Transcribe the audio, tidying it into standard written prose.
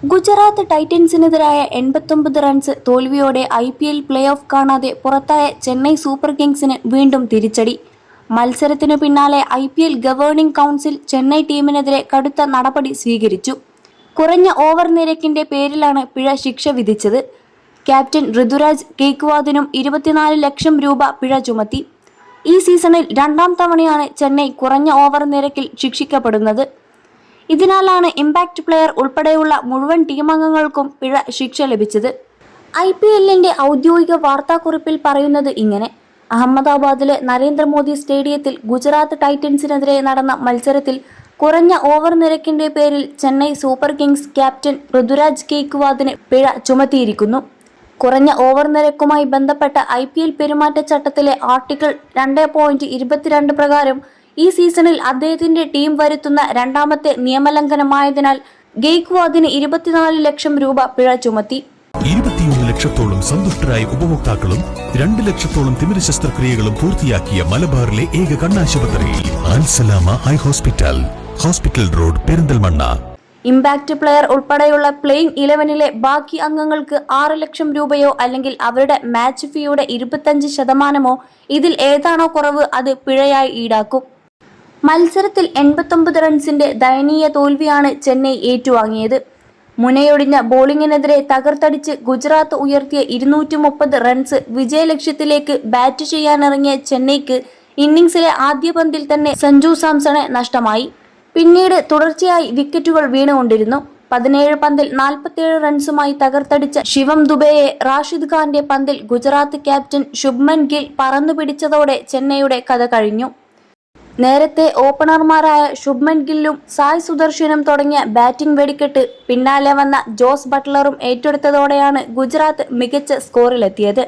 ഗുജറാത്ത് ടൈറ്റൻസിനെതിരായ 89 റൺസ് തോൽവിയോടെ IPL play off കാണാതെ പുറത്തായ ചെന്നൈ സൂപ്പർ കിങ്സിന് വീണ്ടും തിരിച്ചടി. മത്സരത്തിനു പിന്നാലെ IPL ഗവേണിംഗ് കൗൺസിൽ ചെന്നൈ ടീമിനെതിരെ കടുത്ത നടപടി സ്വീകരിച്ചു. കുറഞ്ഞ ഓവർ നിരക്കിന്റെ പേരിലാണ് പിഴ ശിക്ഷ വിധിച്ചത്. ക്യാപ്റ്റൻ ഋതുരാജ് ഗെയ്ക്വാദിനും 24 ലക്ഷം രൂപ പിഴ ചുമത്തി. ഈ സീസണിൽ രണ്ടാം തവണയാണ് ചെന്നൈ കുറഞ്ഞ ഓവർ നിരക്കിൽ ശിക്ഷിക്കപ്പെടുന്നത്. ഇതിനാലാണ് ഇമ്പാക്ട് പ്ലെയർ ഉൾപ്പെടെയുള്ള മുഴുവൻ ടീമംഗങ്ങൾക്കും പിഴ ശിക്ഷ ലഭിച്ചത്. IPLന്റെ ഔദ്യോഗിക വാർത്താക്കുറിപ്പിൽ പറയുന്നത് ഇങ്ങനെ: അഹമ്മദാബാദിലെ നരേന്ദ്രമോദി സ്റ്റേഡിയത്തിൽ ഗുജറാത്ത് ടൈറ്റൻസിനെതിരെ നടന്ന മത്സരത്തിൽ കുറഞ്ഞ ഓവർ നിരക്കിന്റെ പേരിൽ Chennai super kings captain Ruturaj ഗെയ്ക്വാദിന് പിഴ ചുമത്തിയിരിക്കുന്നു. കുറഞ്ഞ ഓവർ നിരക്കുമായി ബന്ധപ്പെട്ട IPL പെരുമാറ്റച്ചട്ടത്തിലെ ആർട്ടിക്കിൾ 2.22 പ്രകാരം ഈ സീസണിൽ അദ്ദേഹത്തിന്റെ ടീം വരുത്തുന്ന രണ്ടാമത്തെ നിയമലംഘനമായതിനാൽ ഗെയ്ക്വാദിന് 24 ലക്ഷം രൂപ പിഴ ചുമത്തി. 21 ലക്ഷത്തോളം സന്തുഷ്ടരായ ഉപഭോക്താക്കളും 2 ലക്ഷത്തോളം തിമിര ശസ്ത്രക്രിയകളും പൂർത്തിയാക്കിയ മലബാറിലെ ഏക കണ്ണാശുപത്രി Al Salama eye hospital, hospital road, Perinthalmanna. Impact player ഉൾപ്പെടെയുള്ള പ്ലേയിങ് 11-ലെ ബാക്കി അംഗങ്ങൾക്ക് 6 ലക്ഷം രൂപയോ അല്ലെങ്കിൽ അവരുടെ മാച്ച് ഫീയുടെ 25% ഇതിൽ ഏതാണോ കുറവ് അത് പിഴയായി ഈടാക്കും. മത്സരത്തിൽ 89 റൺസിന്റെ ദയനീയ തോൽവിയാണ് ചെന്നൈ ഏറ്റുവാങ്ങിയത്. മുനയൊടിഞ്ഞ ബോളിംഗിനെതിരെ തകർത്തടിച്ച് ഗുജറാത്ത് ഉയർത്തിയ 230 റൺസ് വിജയലക്ഷ്യത്തിലേക്ക് ബാറ്റ് ചെയ്യാനിറങ്ങിയ ചെന്നൈക്ക് ഇന്നിംഗ്സിലെ ആദ്യ പന്തിൽ തന്നെ സഞ്ജു സാംസണെ നഷ്ടമായി. പിന്നീട് തുടർച്ചയായി വിക്കറ്റുകൾ വീണുകൊണ്ടിരുന്നു. 17 പന്തിൽ 47 റൺസുമായി തകർത്തടിച്ച ശിവം ദുബെയെ റാഷിദ് ഖാന്റെ പന്തിൽ ഗുജറാത്ത് ക്യാപ്റ്റൻ ശുഭ്മൻ ഗിൽ പറന്നുപിടിച്ചതോടെ ചെന്നൈയുടെ കഥ കഴിഞ്ഞു. നേരത്തെ ഓപ്പണർമാരായ ശുഭ്മൻ ഗില്ലും സായ് സുദർശനും തുടങ്ങിയ ബാറ്റിംഗ് വെടിക്കെട്ട് പിന്നാലെ വന്ന ജോസ് ബട്ട്ലറും ഏറ്റെടുത്തതോടെയാണ് ഗുജറാത്ത് മികച്ച സ്കോറിലെത്തിയത്.